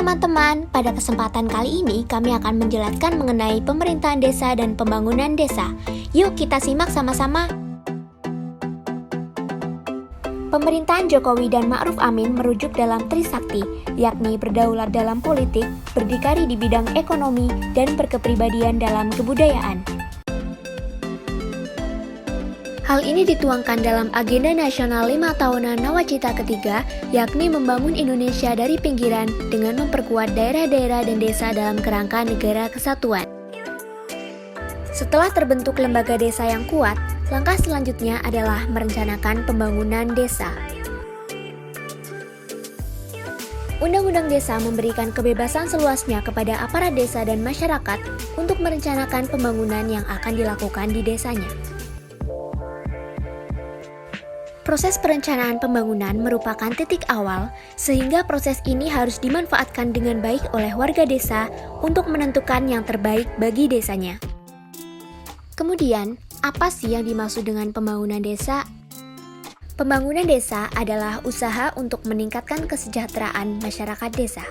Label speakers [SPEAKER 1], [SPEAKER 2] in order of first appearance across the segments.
[SPEAKER 1] teman-teman, pada kesempatan kali ini kami akan menjelaskan mengenai pemerintahan desa dan pembangunan desa. Yuk kita simak sama-sama. Pemerintahan Jokowi dan Ma'ruf Amin merujuk dalam Trisakti, yakni berdaulat dalam politik, berdikari di bidang ekonomi, dan berkepribadian dalam kebudayaan. Hal ini dituangkan dalam Agenda Nasional 5 Tahunan Nawacita ketiga, yakni membangun Indonesia dari pinggiran dengan memperkuat daerah-daerah dan desa dalam kerangka negara kesatuan. Setelah terbentuk lembaga desa yang kuat, langkah selanjutnya adalah merencanakan pembangunan desa. Undang-Undang Desa memberikan kebebasan seluasnya kepada aparat desa dan masyarakat untuk merencanakan pembangunan yang akan dilakukan di desanya. Proses perencanaan pembangunan merupakan titik awal, sehingga proses ini harus dimanfaatkan dengan baik oleh warga desa untuk menentukan yang terbaik bagi desanya. Kemudian, apa sih yang dimaksud dengan pembangunan desa? Pembangunan desa adalah usaha untuk meningkatkan kesejahteraan masyarakat desa.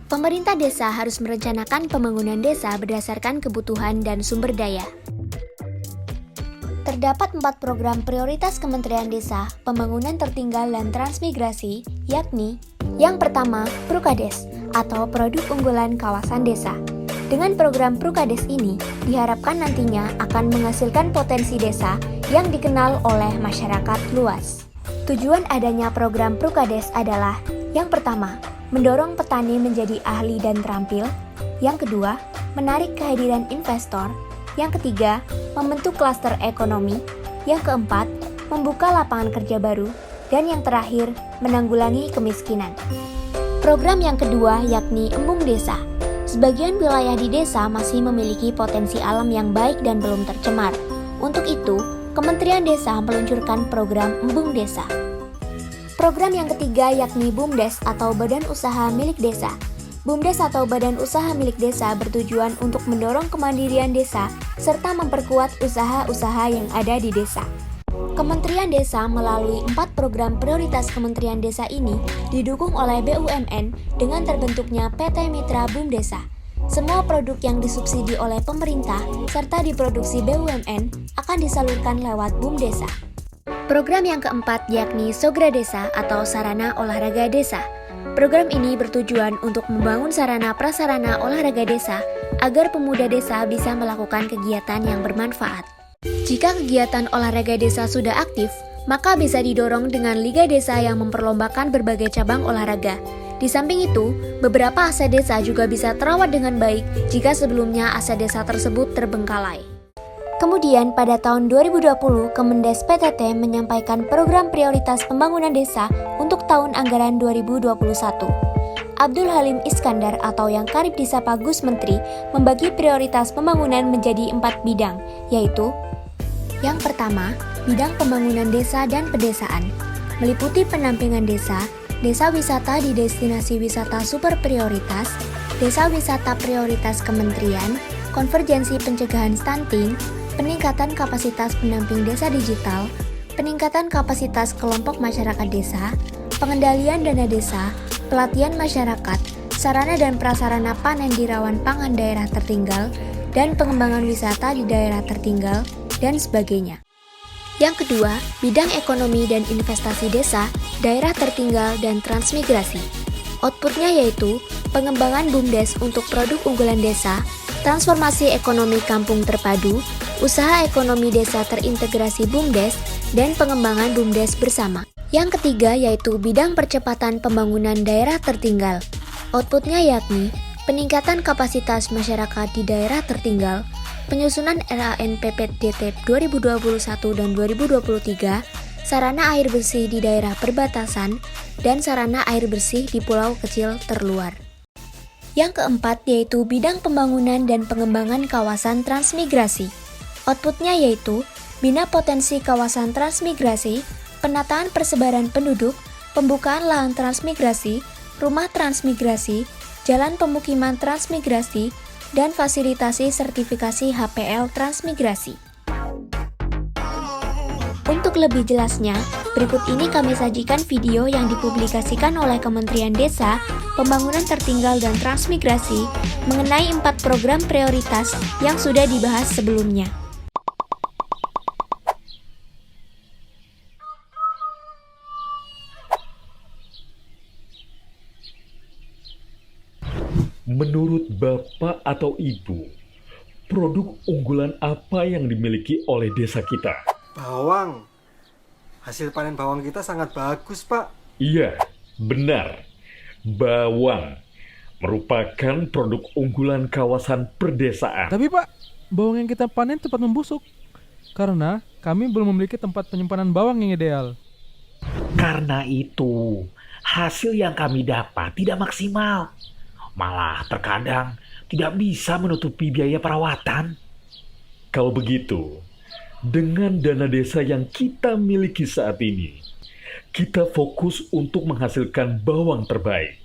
[SPEAKER 1] Pemerintah desa harus merencanakan pembangunan desa berdasarkan kebutuhan dan sumber daya. Terdapat 4 program prioritas Kementerian Desa, Pembangunan Tertinggal dan Transmigrasi, yakni yang pertama, Prukades, atau Produk Unggulan Kawasan Desa. Dengan program Prukades ini, diharapkan nantinya akan menghasilkan potensi desa yang dikenal oleh masyarakat luas. Tujuan adanya program Prukades adalah yang pertama, mendorong petani menjadi ahli dan terampil. Yang kedua, menarik kehadiran investor. Yang ketiga, membentuk klaster ekonomi. Yang keempat, membuka lapangan kerja baru. Dan yang terakhir, menanggulangi kemiskinan. Program yang kedua yakni Embung Desa. Sebagian wilayah di desa masih memiliki potensi alam yang baik dan belum tercemar. Untuk itu, Kementerian Desa meluncurkan program Embung Desa. Program yang ketiga yakni BUMDes atau Badan Usaha Milik Desa. BUMDes atau Badan Usaha Milik Desa bertujuan untuk mendorong kemandirian desa serta memperkuat usaha-usaha yang ada di desa. Kementerian Desa melalui 4 program prioritas Kementerian Desa ini didukung oleh BUMN dengan terbentuknya PT Mitra BUMDesa. Semua produk yang disubsidi oleh pemerintah serta diproduksi BUMN akan disalurkan lewat BUMDesa. Program yang keempat yakni Sogra Desa atau Sarana Olahraga Desa. Program ini bertujuan untuk membangun sarana prasarana olahraga desa agar pemuda desa bisa melakukan kegiatan yang bermanfaat. Jika kegiatan olahraga desa sudah aktif, maka bisa didorong dengan liga desa yang memperlombakan berbagai cabang olahraga. Di samping itu, beberapa aset desa juga bisa terawat dengan baik jika sebelumnya aset desa tersebut terbengkalai. Kemudian pada tahun 2020, Kemendes PTT menyampaikan program prioritas pembangunan desa untuk tahun anggaran 2021. Abdul Halim Iskandar atau yang kerap disapa Gus Menteri membagi prioritas pembangunan menjadi 4 bidang, yaitu yang pertama, bidang pembangunan desa dan pedesaan, meliputi pendampingan desa, desa wisata di destinasi wisata super prioritas, desa wisata prioritas kementerian, konvergensi pencegahan stunting, peningkatan kapasitas pendamping desa digital, peningkatan kapasitas kelompok masyarakat desa, pengendalian dana desa, pelatihan masyarakat, sarana dan prasarana panen di rawan pangan daerah tertinggal, dan pengembangan wisata di daerah tertinggal, dan sebagainya. Yang kedua, bidang ekonomi dan investasi desa, daerah tertinggal, dan transmigrasi. Outputnya yaitu pengembangan BUMDes untuk produk unggulan desa, transformasi ekonomi kampung terpadu, usaha ekonomi desa terintegrasi BUMDes, dan pengembangan BUMDes bersama. Yang ketiga yaitu bidang percepatan pembangunan daerah tertinggal. Outputnya yakni peningkatan kapasitas masyarakat di daerah tertinggal, penyusunan RANPPDT 2021 dan 2023, sarana air bersih di daerah perbatasan, dan sarana air bersih di pulau kecil terluar. Yang keempat yaitu bidang pembangunan dan pengembangan kawasan transmigrasi. Outputnya yaitu bina potensi kawasan transmigrasi, penataan persebaran penduduk, pembukaan lahan transmigrasi, rumah transmigrasi, jalan pemukiman transmigrasi, dan fasilitasi sertifikasi HPL transmigrasi. Untuk Untuk lebih jelasnya, berikut ini kami sajikan video yang dipublikasikan oleh Kementerian Desa, Pembangunan Tertinggal dan Transmigrasi mengenai 4 program prioritas yang sudah dibahas sebelumnya.
[SPEAKER 2] Menurut Bapak atau Ibu, produk unggulan apa yang dimiliki oleh desa kita?
[SPEAKER 3] Bawang. Hasil panen bawang kita sangat bagus, Pak.
[SPEAKER 2] Iya, benar. Bawang merupakan produk unggulan kawasan perdesaan.
[SPEAKER 4] Tapi Pak, bawang yang kita panen cepat membusuk karena kami belum memiliki tempat penyimpanan bawang yang ideal.
[SPEAKER 5] Karena itu, hasil yang kami dapat tidak maksimal. Malah terkadang tidak bisa menutupi biaya perawatan.
[SPEAKER 2] Kalau begitu, dengan dana desa yang kita miliki saat ini, kita fokus untuk menghasilkan bawang terbaik.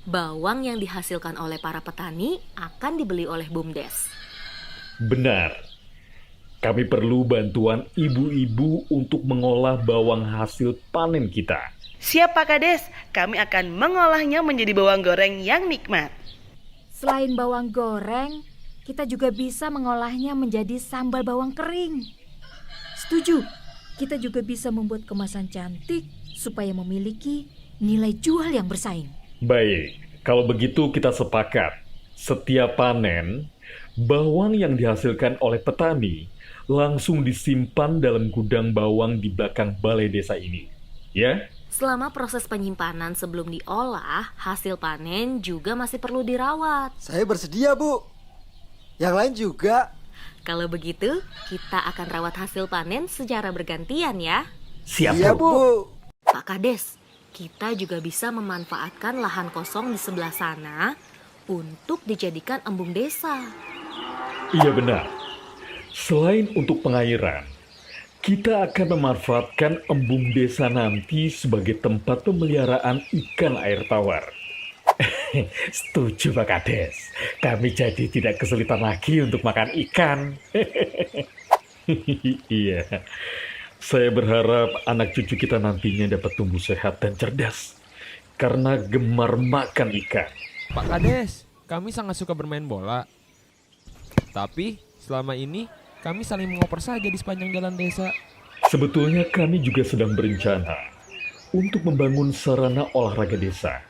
[SPEAKER 6] Bawang yang dihasilkan oleh para petani akan dibeli oleh BUMDes.
[SPEAKER 2] Benar. Kami perlu bantuan ibu-ibu untuk mengolah bawang hasil panen kita.
[SPEAKER 7] Siap Pak Kades, kami akan mengolahnya menjadi bawang goreng yang nikmat.
[SPEAKER 8] Selain bawang goreng, kita juga bisa mengolahnya menjadi sambal bawang kering. Setuju, kita juga bisa membuat kemasan cantik supaya memiliki nilai jual yang bersaing.
[SPEAKER 2] Baik, kalau begitu kita sepakat. Setiap panen, bawang yang dihasilkan oleh petani langsung disimpan dalam gudang bawang di belakang balai desa ini. Ya?
[SPEAKER 6] Selama proses penyimpanan sebelum diolah, hasil panen juga masih perlu dirawat.
[SPEAKER 3] Saya bersedia, Bu. Yang lain juga.
[SPEAKER 6] Kalau begitu, kita akan rawat hasil panen secara bergantian ya.
[SPEAKER 5] Siap,
[SPEAKER 3] Iya,
[SPEAKER 5] Bu.
[SPEAKER 3] Bu.
[SPEAKER 6] Pak Kades, kita juga bisa memanfaatkan lahan kosong di sebelah sana untuk dijadikan embung desa.
[SPEAKER 2] Iya benar. Selain untuk pengairan, kita akan memanfaatkan embung desa nanti sebagai tempat pemeliharaan ikan air tawar.
[SPEAKER 5] Setuju Pak Kades. Kami jadi tidak kesulitan lagi untuk makan ikan.
[SPEAKER 2] Iya. Saya berharap anak cucu kita nantinya dapat tumbuh sehat dan cerdas karena gemar makan ikan.
[SPEAKER 9] Pak Kades, kami sangat suka bermain bola. Tapi selama ini kami saling mengoper saja di sepanjang jalan desa.
[SPEAKER 2] Sebetulnya kami juga sedang berencana untuk membangun sarana olahraga desa.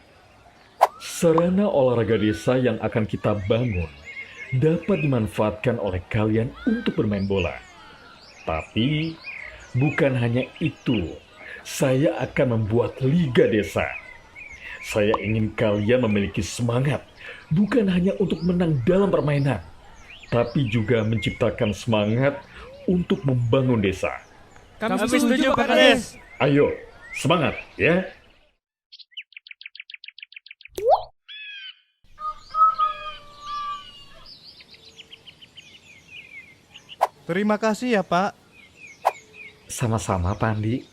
[SPEAKER 2] Sarana olahraga desa yang akan kita bangun dapat dimanfaatkan oleh kalian untuk bermain bola. Tapi bukan hanya itu, saya akan membuat liga desa. Saya ingin kalian memiliki semangat, bukan hanya untuk menang dalam permainan, tapi juga menciptakan semangat untuk membangun desa.
[SPEAKER 4] Kami setuju Pak Kades.
[SPEAKER 2] Ayo, semangat ya!
[SPEAKER 10] Terima kasih ya Pak.
[SPEAKER 5] Sama-sama Pak Andi.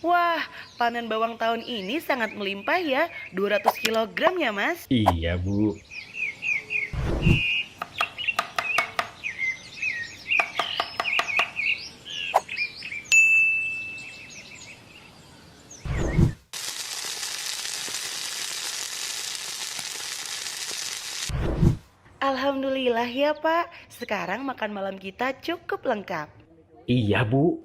[SPEAKER 7] Wah, panen bawang tahun ini sangat melimpah ya, 200 kg ya Mas.
[SPEAKER 2] Iya Bu.
[SPEAKER 7] Alhamdulillah ya Pak, sekarang makan malam kita cukup lengkap.
[SPEAKER 5] Iya Bu.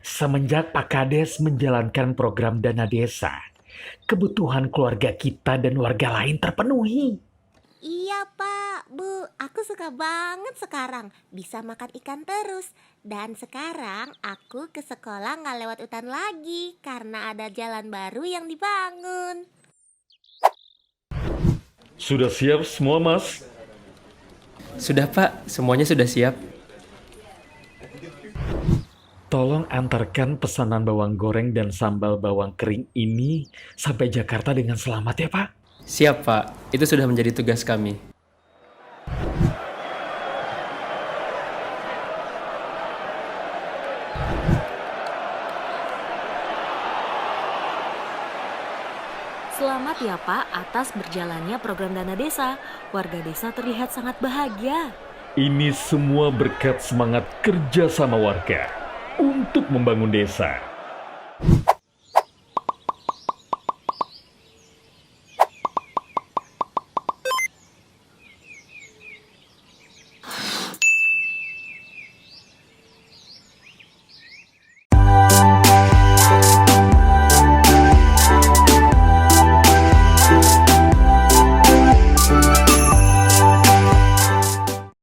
[SPEAKER 5] Semenjak Pak Kades menjalankan program dana desa, kebutuhan keluarga kita dan warga lain terpenuhi.
[SPEAKER 11] Iya Pak, Bu, aku suka banget sekarang bisa makan ikan terus. Dan sekarang aku ke sekolah nggak lewat hutan lagi karena ada jalan baru yang dibangun.
[SPEAKER 2] Sudah siap semua Mas?
[SPEAKER 12] Sudah Pak, semuanya sudah siap.
[SPEAKER 5] Tolong antarkan pesanan bawang goreng dan sambal bawang kering ini sampai Jakarta dengan selamat ya Pak.
[SPEAKER 12] Siap Pak, itu sudah menjadi tugas kami.
[SPEAKER 6] Selamat ya Pak atas berjalannya program dana desa. Warga desa terlihat sangat bahagia.
[SPEAKER 2] Ini semua berkat semangat kerja sama warga. untuk membangun desa.